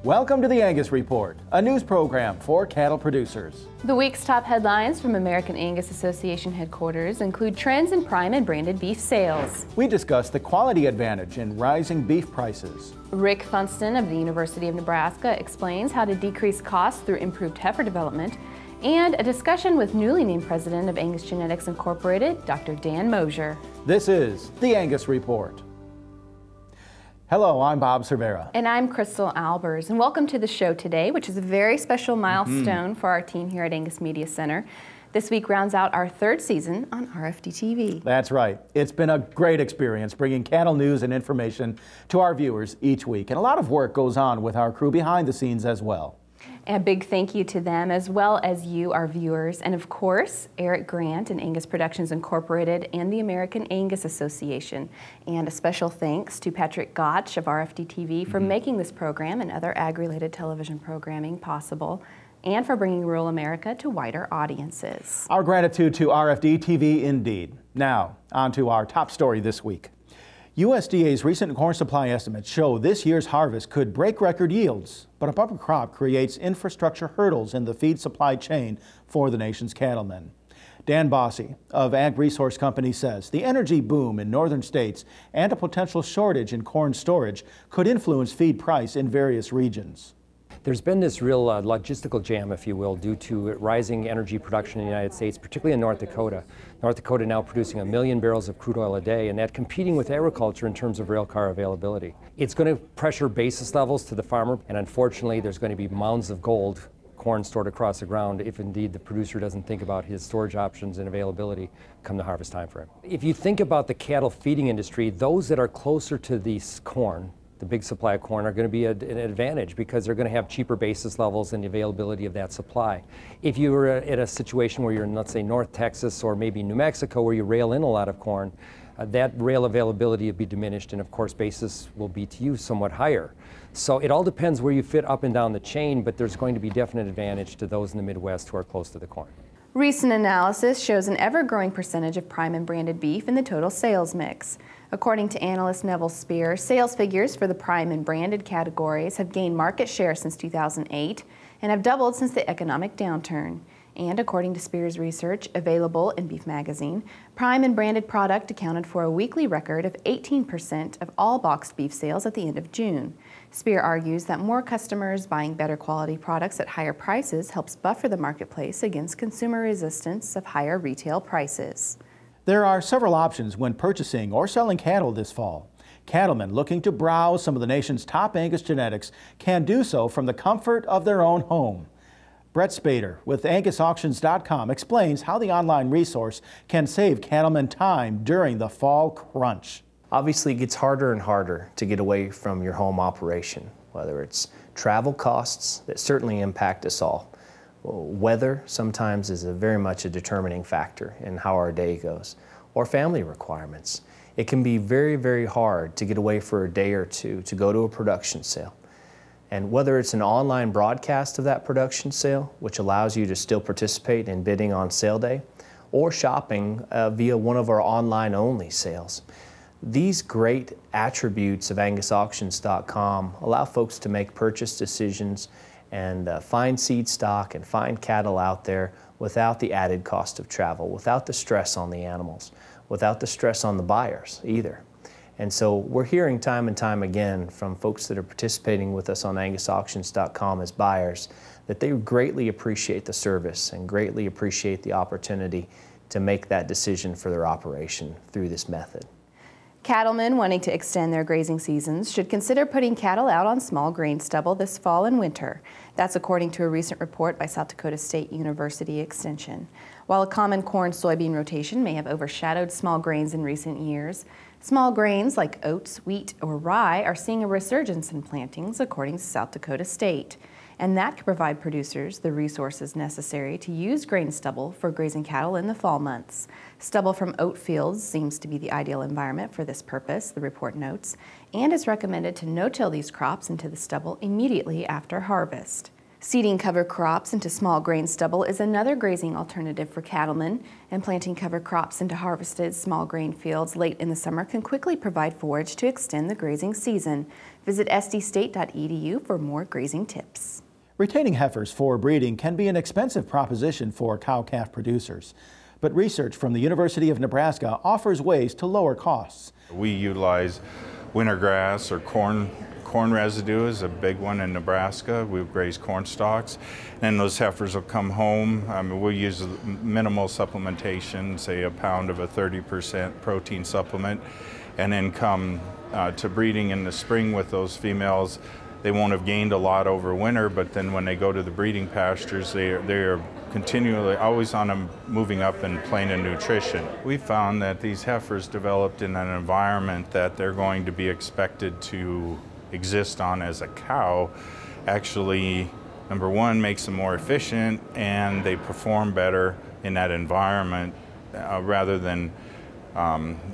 Welcome to the Angus Report, a news program for cattle producers. The week's top headlines from American Angus Association headquarters include trends in prime and branded beef sales. We discuss the quality advantage in rising beef prices. Rick Funston of the University of Nebraska explains how to decrease costs through improved heifer development, and a discussion with newly named president of Angus Genetics Incorporated, Dr. Dan Mosier. This is the Angus Report. Hello, I'm Bob Cervera. And I'm Crystal Albers, and welcome to the show today, which is a very special milestone for our team here at Angus Media Center. This week rounds out our third season on RFD TV. That's right. It's been a great experience bringing cattle news and information to our viewers each week, and a lot of work goes on with our crew behind the scenes as well. And a big thank you to them, as well as you, our viewers, and of course, Eric Grant and Angus Productions Incorporated and the American Angus Association. And a special thanks to Patrick Gotch of RFD TV for making this program and other ag-related television programming possible, and for bringing rural America to wider audiences. Our gratitude to RFD TV indeed. Now, on to our top story this week. USDA's recent corn supply estimates show this year's harvest could break record yields, but a bumper crop creates infrastructure hurdles in the feed supply chain for the nation's cattlemen. Dan Bossy of Ag Resource Company says the energy boom in northern states and a potential shortage in corn storage could influence feed price in various regions. There's been this real logistical jam, if you will, due to rising energy production in the United States, particularly in North Dakota. North Dakota now producing 1 million barrels of crude oil a day, and that competing with agriculture in terms of rail car availability. It's going to pressure basis levels to the farmer, and unfortunately there's going to be mounds of gold, corn stored across the ground, if indeed the producer doesn't think about his storage options and availability come the harvest time for him. If you think about the cattle feeding industry, those that are closer to these corn, the big supply of corn, are going to be an advantage because they're going to have cheaper basis levels and the availability of that supply. If you were at a situation where you're in, let's say, North Texas or maybe New Mexico, where you rail in a lot of corn, that rail availability will be diminished, and of course basis will be to you somewhat higher. So it all depends where you fit up and down the chain, but there's going to be definite advantage to those in the Midwest who are close to the corn. Recent analysis shows an ever-growing percentage of prime and branded beef in the total sales mix. According to analyst Neville Spear, sales figures for the prime and branded categories have gained market share since 2008 and have doubled since the economic downturn. And according to Spear's research, available in Beef Magazine, prime and branded product accounted for a weekly record of 18% of all boxed beef sales at the end of June. Spear argues that more customers buying better quality products at higher prices helps buffer the marketplace against consumer resistance of higher retail prices. There are several options when purchasing or selling cattle this fall. Cattlemen looking to browse some of the nation's top Angus genetics can do so from the comfort of their own home. Brett Spader with AngusAuctions.com explains how the online resource can save cattlemen time during the fall crunch. Obviously, it gets harder and harder to get away from your home operation, whether it's travel costs that certainly impact us all. Weather sometimes is very much a determining factor in how our day goes, or family requirements. It can be very, very hard to get away for a day or two to go to a production sale. And whether it's an online broadcast of that production sale, which allows you to still participate in bidding on sale day, or shopping via one of our online-only sales. These great attributes of AngusAuctions.com allow folks to make purchase decisions and find seed stock and find cattle out there without the added cost of travel, without the stress on the animals, without the stress on the buyers either. And so we're hearing time and time again from folks that are participating with us on AngusAuctions.com as buyers that they greatly appreciate the service and greatly appreciate the opportunity to make that decision for their operation through this method. Cattlemen wanting to extend their grazing seasons should consider putting cattle out on small grain stubble this fall and winter. That's according to a recent report by South Dakota State University Extension. While a common corn-soybean rotation may have overshadowed small grains in recent years, small grains like oats, wheat, or rye are seeing a resurgence in plantings, according to South Dakota State. And that could provide producers the resources necessary to use grain stubble for grazing cattle in the fall months. Stubble from oat fields seems to be the ideal environment for this purpose, the report notes, and it's recommended to no-till these crops into the stubble immediately after harvest. Seeding cover crops into small grain stubble is another grazing alternative for cattlemen, and planting cover crops into harvested small grain fields late in the summer can quickly provide forage to extend the grazing season. Visit sdstate.edu for more grazing tips. Retaining heifers for breeding can be an expensive proposition for cow-calf producers, but research from the University of Nebraska offers ways to lower costs. We utilize winter grass or corn residue is a big one in Nebraska. We graze corn stalks, and those heifers will come home. We'll use minimal supplementation, say a pound of a 30% protein supplement, and then come to breeding in the spring with those females. They won't have gained a lot over winter, but then when they go to the breeding pastures, they are continually always on them moving up in plane and nutrition. We found that these heifers developed in an environment that they're going to be expected to exist on as a cow. Actually, number one, makes them more efficient, and they perform better in that environment rather than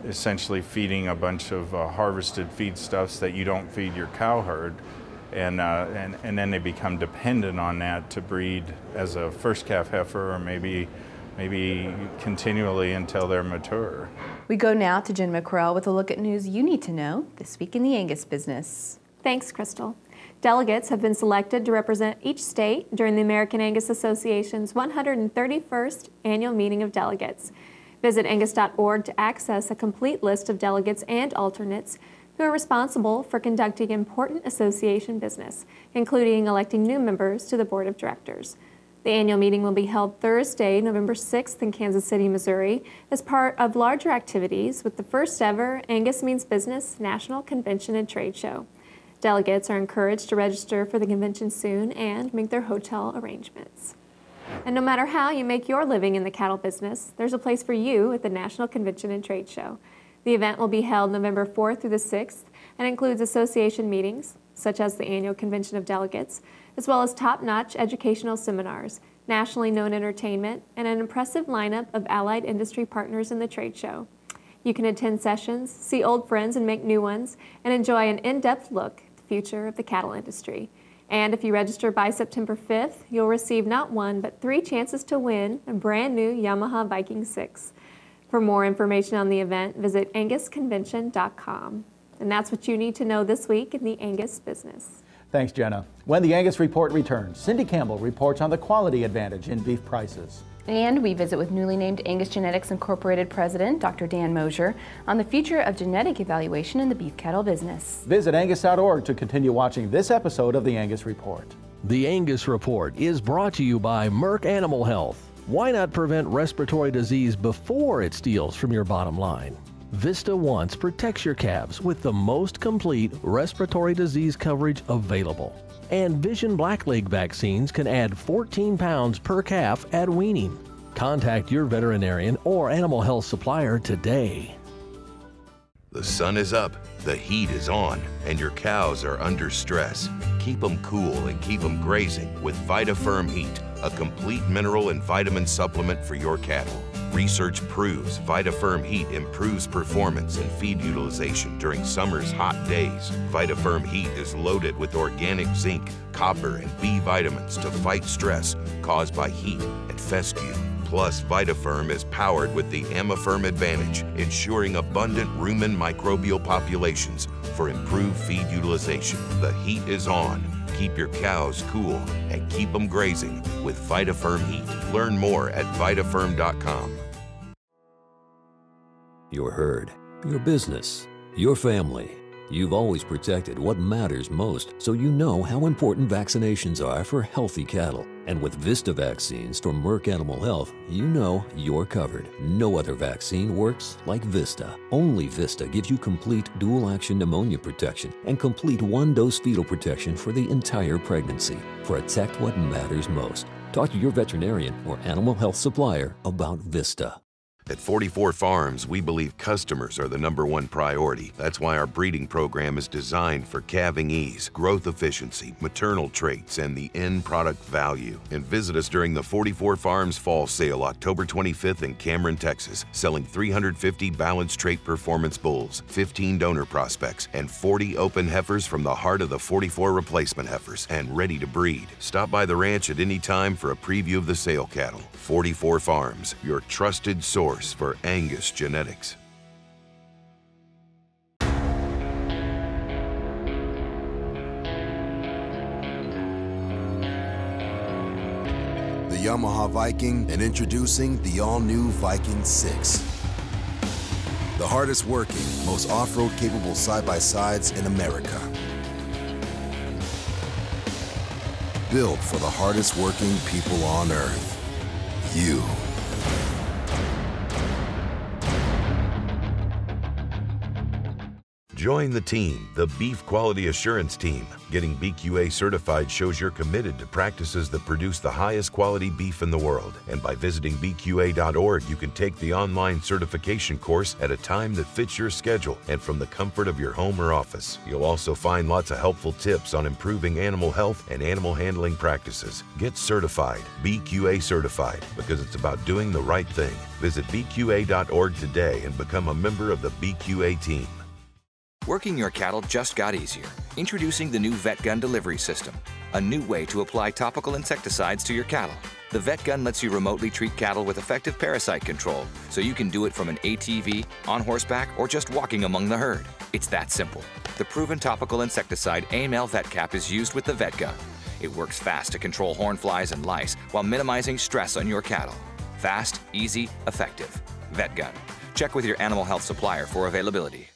essentially feeding a bunch of harvested feedstuffs that you don't feed your cow herd. And then they become dependent on that to breed as a first calf heifer, or maybe continually until they're mature. We go now to Jen McCrell with a look at news you need to know this week in the Angus business. Thanks, Crystal. Delegates have been selected to represent each state during the American Angus Association's 131st Annual Meeting of Delegates. Visit angus.org to access a complete list of delegates and alternates who are responsible for conducting important association business, including electing new members to the board of directors. The annual meeting will be held Thursday, November 6th in Kansas City, Missouri, as part of larger activities with the first ever Angus Means Business National Convention and Trade Show. Delegates are encouraged to register for the convention soon and make their hotel arrangements. And no matter how you make your living in the cattle business, there's a place for you at the National Convention and Trade Show. The event will be held November 4th through the 6th and includes association meetings, such as the annual convention of delegates, as well as top-notch educational seminars, nationally known entertainment, and an impressive lineup of allied industry partners in the trade show. You can attend sessions, see old friends and make new ones, and enjoy an in-depth look at the future of the cattle industry. And if you register by September 5th, you'll receive not one, but 3 chances to win a brand new Yamaha Viking 6. For more information on the event, visit angusconvention.com. And that's what you need to know this week in the Angus business. Thanks, Jenna. When the Angus Report returns, Cindy Campbell reports on the quality advantage in beef prices. And we visit with newly named Angus Genetics Incorporated President, Dr. Dan Mosier, on the future of genetic evaluation in the beef cattle business. Visit angus.org to continue watching this episode of the Angus Report. The Angus Report is brought to you by Merck Animal Health. Why not prevent respiratory disease before it steals from your bottom line? Vista Once protects your calves with the most complete respiratory disease coverage available. And Vision Blackleg vaccines can add 14 pounds per calf at weaning. Contact your veterinarian or animal health supplier today. The sun is up, the heat is on, and your cows are under stress. Keep them cool and keep them grazing with VitaFirm Heat, a complete mineral and vitamin supplement for your cattle. Research proves VitaFirm Heat improves performance and feed utilization during summer's hot days. VitaFirm Heat is loaded with organic zinc, copper, and B vitamins to fight stress caused by heat and fescue. Plus, VitaFirm is powered with the AmaFirm Advantage, ensuring abundant rumen microbial populations for improved feed utilization. The heat is on. Keep your cows cool and keep them grazing with VitaFirm Heat. Learn more at vitafirm.com. Your herd, your business, your family. You've always protected what matters most, so you know how important vaccinations are for healthy cattle. And with Vista vaccines from Merck Animal Health, you know you're covered. No other vaccine works like Vista. Only Vista gives you complete dual-action pneumonia protection and complete one-dose fetal protection for the entire pregnancy. Protect what matters most. Talk to your veterinarian or animal health supplier about Vista. At 44 Farms, we believe customers are the #1 priority. That's why our breeding program is designed for calving ease, growth efficiency, maternal traits, and the end product value. And visit us during the 44 Farms Fall Sale, October 25th in Cameron, Texas, selling 350 balanced trait performance bulls, 15 donor prospects, and 40 open heifers from the heart of the 44 replacement heifers and ready to breed. Stop by the ranch at any time for a preview of the sale cattle. 44 Farms, your trusted source for Angus genetics. The Yamaha Viking, and introducing the all-new Viking 6. The hardest working, most off-road capable side-by-sides in America. Built for the hardest working people on earth. You. Join the team, the Beef Quality Assurance Team. Getting BQA certified shows you're committed to practices that produce the highest quality beef in the world. And by visiting BQA.org, you can take the online certification course at a time that fits your schedule and from the comfort of your home or office. You'll also find lots of helpful tips on improving animal health and animal handling practices. Get certified, BQA certified, because it's about doing the right thing. Visit BQA.org today and become a member of the BQA team. Working your cattle just got easier. Introducing the new VetGun delivery system, a new way to apply topical insecticides to your cattle. The VetGun lets you remotely treat cattle with effective parasite control, so you can do it from an ATV, on horseback, or just walking among the herd. It's that simple. The proven topical insecticide AML VetCap is used with the VetGun. It works fast to control horn flies and lice while minimizing stress on your cattle. Fast, easy, effective. VetGun. Check with your animal health supplier for availability.